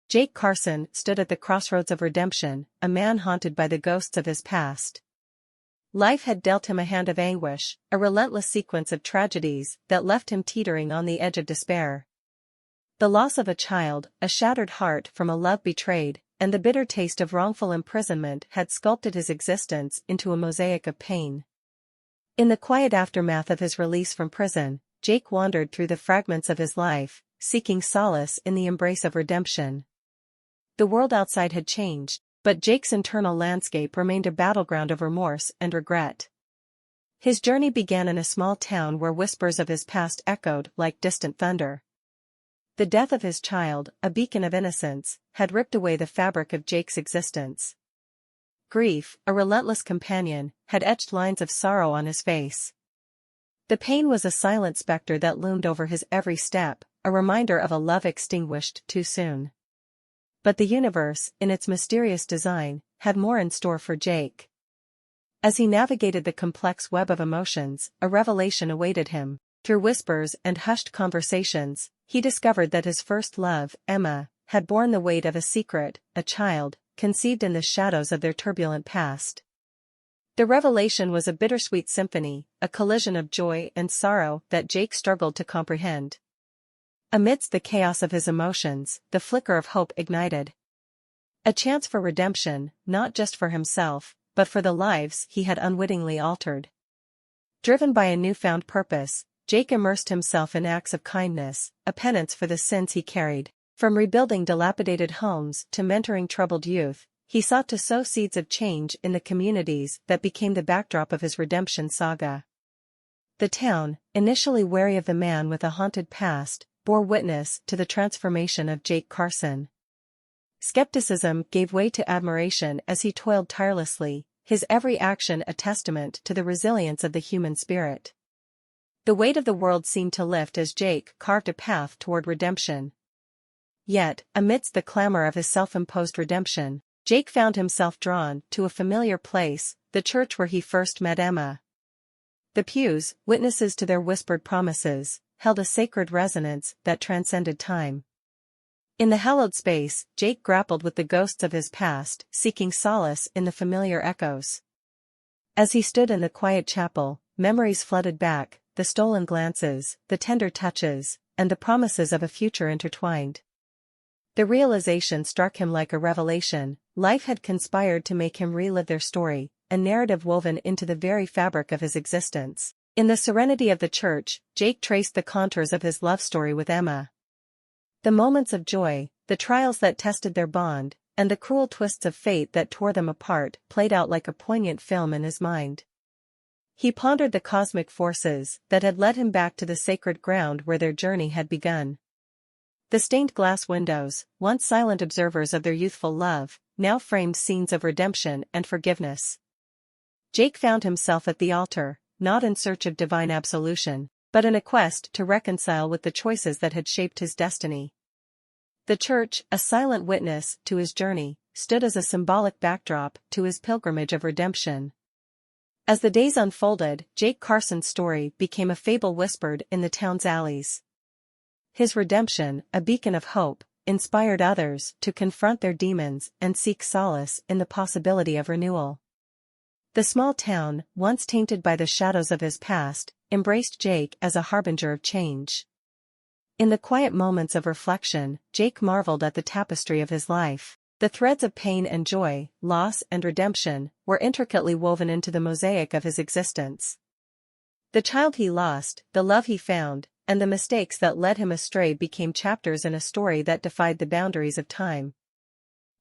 Jake Carson stood at the crossroads of redemption, a man haunted by the ghosts of his past. Life had dealt him a hand of anguish, a relentless sequence of tragedies that left him teetering on the edge of despair. The loss of a child, a shattered heart from a love betrayed, and the bitter taste of wrongful imprisonment had sculpted his existence into a mosaic of pain. In the quiet aftermath of his release from prison, Jake wandered through the fragments of his life, seeking solace in the embrace of redemption. The world outside had changed, but Jake's internal landscape remained a battleground of remorse and regret. His journey began in a small town where whispers of his past echoed like distant thunder. The death of his child, a beacon of innocence, had ripped away the fabric of Jake's existence. Grief, a relentless companion, had etched lines of sorrow on his face. The pain was a silent specter that loomed over his every step, a reminder of a love extinguished too soon. But the universe, in its mysterious design, had more in store for Jake. As he navigated the complex web of emotions, a revelation awaited him. Through whispers and hushed conversations, he discovered that his first love, Emma, had borne the weight of a secret, a child, conceived in the shadows of their turbulent past. The revelation was a bittersweet symphony, a collision of joy and sorrow that Jake struggled to comprehend. Amidst the chaos of his emotions, the flicker of hope ignited. A chance for redemption, not just for himself, but for the lives he had unwittingly altered. Driven by a newfound purpose, Jake immersed himself in acts of kindness, a penance for the sins he carried. From rebuilding dilapidated homes to mentoring troubled youth, he sought to sow seeds of change in the communities that became the backdrop of his redemption saga. The town, initially wary of the man with a haunted past, bore witness to the transformation of Jake Carson. Skepticism gave way to admiration as he toiled tirelessly, his every action a testament to the resilience of the human spirit. The weight of the world seemed to lift as Jake carved a path toward redemption. Yet, amidst the clamor of his self-imposed redemption, Jake found himself drawn to a familiar place, the church where he first met Emma. The pews, witnesses to their whispered promises, held a sacred resonance that transcended time. In the hallowed space, Jake grappled with the ghosts of his past, seeking solace in the familiar echoes. As he stood in the quiet chapel, memories flooded back, the stolen glances, the tender touches, and the promises of a future intertwined. The realization struck him like a revelation: life had conspired to make him relive their story, a narrative woven into the very fabric of his existence. In the serenity of the church, Jake traced the contours of his love story with Emma. The moments of joy, the trials that tested their bond, and the cruel twists of fate that tore them apart played out like a poignant film in his mind. He pondered the cosmic forces that had led him back to the sacred ground where their journey had begun. The stained glass windows, once silent observers of their youthful love, now framed scenes of redemption and forgiveness. Jake found himself at the altar, not in search of divine absolution, but in a quest to reconcile with the choices that had shaped his destiny. The church, a silent witness to his journey, stood as a symbolic backdrop to his pilgrimage of redemption. As the days unfolded, Jake Carson's story became a fable whispered in the town's alleys. His redemption, a beacon of hope, inspired others to confront their demons and seek solace in the possibility of renewal. The small town, once tainted by the shadows of his past, embraced Jake as a harbinger of change. In the quiet moments of reflection, Jake marveled at the tapestry of his life. The threads of pain and joy, loss and redemption, were intricately woven into the mosaic of his existence. The child he lost, the love he found, and the mistakes that led him astray became chapters in a story that defied the boundaries of time.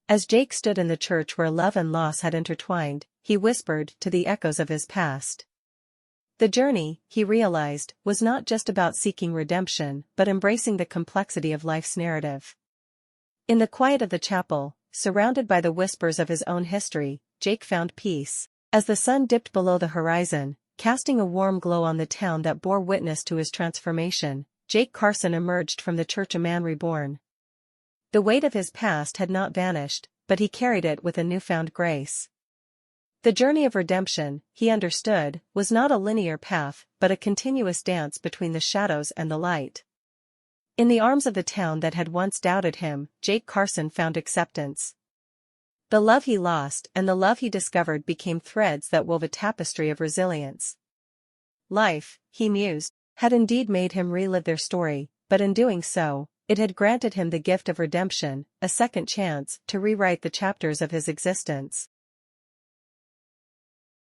As Jake stood in the church where love and loss had intertwined, he whispered to the echoes of his past. The journey, he realized, was not just about seeking redemption but embracing the complexity of life's narrative. In the quiet of the chapel, surrounded by the whispers of his own history, Jake found peace. As the sun dipped below the horizon, casting a warm glow on the town that bore witness to his transformation, Jake Carson emerged from the church a man reborn. The weight of his past had not vanished, but he carried it with a newfound grace. The journey of redemption, he understood, was not a linear path but a continuous dance between the shadows and the light. In the arms of the town that had once doubted him, Jake Carson found acceptance. The love he lost and the love he discovered became threads that wove a tapestry of resilience. Life, he mused, had indeed made him relive their story, but in doing so, it had granted him the gift of redemption, a second chance to rewrite the chapters of his existence.